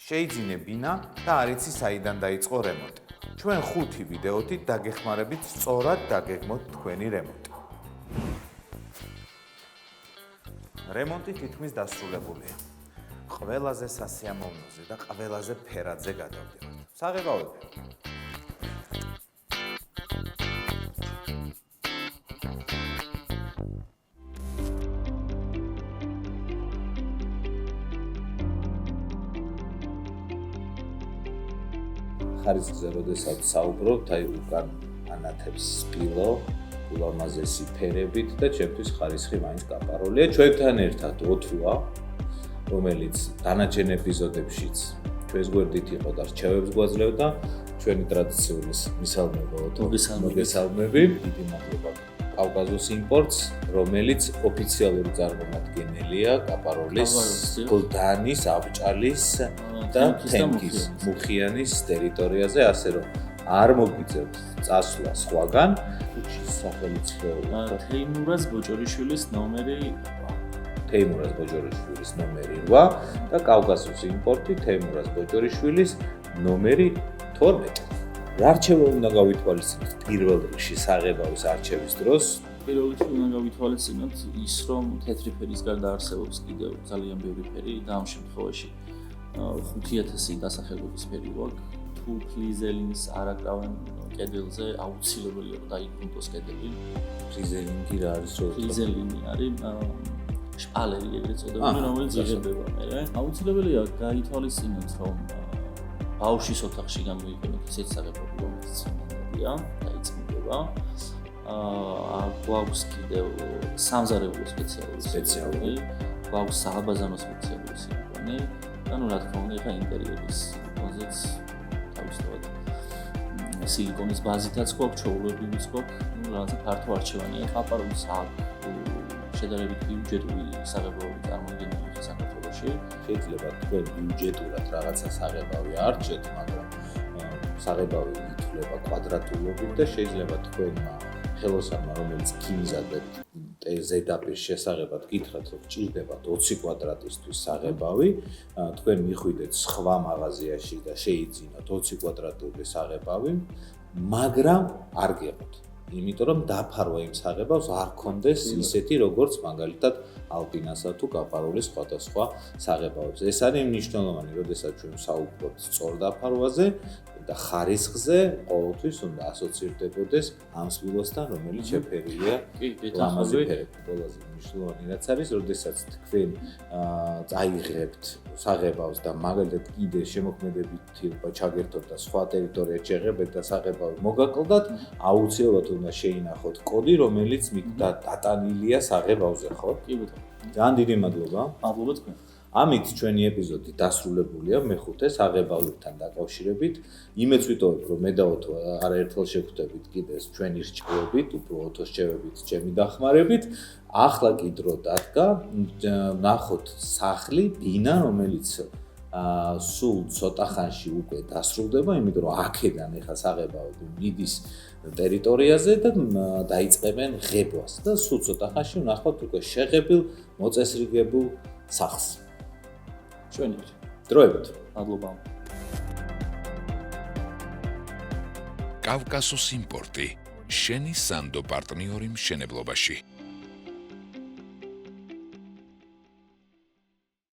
შეიძინებინა და არ იცი საიდან დაიწყო რემონტი. ჩვენ 5 ვიდეოთი დაგეხმარებით სწორად დაგეგმოთ თქვენი რემონტი. რემონტი თითქმის დასრულებულია. ყველაზე სასიამოვნოზე და ყველაზე ფერადზე გადავდივართ. საღებავები. ხარისხზე როდესაც საუბრობთ, აი უკან ანათებს სპილო, ულამაზესი ფერებით და ჩემთვის ხარისხი მაინც კაპაროლია. ჩვენთან ერთად ოთუა, რომელიც დანარჩენ ეპიზოდებშიც ჩვენს გვერდით იყო და რჩევებს გვაძლევდა, ჩვენი ტრადიციული მისალმება მოგესალმები. დიდი მადლობა კავკასიის იმპორტს, რომელიც ოფიციალური წარმომადგენელია კაპაროლის, გლდანის, აბჭალის და თენგის მუხიანის ტერიტორიაზე, ასე რომ არ მოგიწევთ წასვლა სხვაგან. ქუჩის სახელიც თეიმურაზ ბოჭორიშვილის ნომერი 8 და კავკასიის იმპორტი თეიმურაზ ბოჭორიშვილის ნომერი 12. რა რჩევა უნდა გავითვალისწინოთ პირველ რიგში საღებავის არჩევის დროს? პირველ რიგში უნდა გავითვალისწინოთ ის, რომ თეთრი ფერის გარდა არსებობს კიდევ ძალიან ბევრი ფერი და ამ შემთხვევაში 5000 დასახელების ფერი გვაქვს. თუ ფლიზელინს არ აკრავენ კედელზე, აუცილებელია რომ დაიბრუნოს კედელი. ფლიზელინი რა არის? ფლიზელინი არის შპალერი ეგრეთ წოდებული, რომელიც იღებება მე. აუცილებელია გაითვალისწინოთ, რომ ბავშვის ოთახში გამოიყენოთ ისეთ საღებავი, რომელიც წინადადია, დაიწმინდება. გვაქვს კიდევ სამზარეულო სპეციალური, გვაქვს საბაზანო სპეციალური სიყვანი და ნუ რა თქმა უნდა, ეხა ინტერიერის კონზეც თავისთავად სილიკონის ბაზითაც გვაქვს, ჩაულებრივიც გვაქვს, ნუ რაღაცა ფართო არჩევანია. კაპაროლის შედარებით ბიუჯეტური საღებავი წარმოიდგენილი საქართველოში. შეიძლება თქვენ ბიუჯეტურად რაღაცა საღებავი არჩეთ, მაგრამ საღებავი ითვლება კვადრატულობით და შეიძლება თქვენმა ხელოსანმა, რომელიც გიმზადებთ ზედაპირ შესაღებად, გითხრათ, რომ გჭირდებათ 20 კვადრატისთვის საღებავი, თქვენ მიხვიდეთ სხვა მაღაზიაში და შეიძინოთ 20 კვადრატული საღებავი, მაგრამ არ გეყოთ. იმიტომ რომ დაფარვა იმ საღებავს არ კონდეს ისეთი, როგორც მაგალითად ალპინასა თუ კაპაროლის სხვადასხვა საღებავებს. ეს არის მნიშვნელოვანი, როდესაც ჩვენ საუბრობთ სწორ დაფარვაზე და ხარისხზე, ყოველთვის უნდა ასოცირდებოდეს ამ სპილოსთან, რომელიც შეფერილია ლამაზი ფერით. ყველაზე მნიშვნელოვანი რაც არის, როდესაც თქვენ წაიღებთ საღებავს და მაგალითად კიდე შემოქმედებით ჩაგერთოთ და სხვა ტერიტორიად შეღებეთ და საღებავი მოგაკლდათ, აუცილებლად უნდა შეინახოთ კოდი, რომელიც დატანილია საღებავზე, ხო? კი ბატონო. ძალიან დიდი მადლობა. მადლობა თქვენ. ამით ჩვენი ეპიზოდი დასრულებულია მეხუთე საღებავებთან დაკავშირებით. იმეც ვიტოვებ, რომ მე და ოთო არაერთხელ შევხვდებით კიდეს ჩვენი რჩევებით, უფრო ოთოს რჩევებით, ჩემი დახმარებით. ახლა კი დრო დადგა, ნახოთ სახლი, ბინა, რომელიც სულ ცოტა ხანში უკვე დასრულდება, იმიტომ რომ აქედან ეხა საღებავები მიდის ტერიტორიაზე და დაიწყებენ ღებვას და სულ ცოტა ხანში ვნახოთ უკვე შეღებილ, მოწესრიგებულ სახლს. ჩვენი დროებით. მადლობა. კავკასიის იმპორტი, შენი სანდო პარტნიორი მშენებლობაში.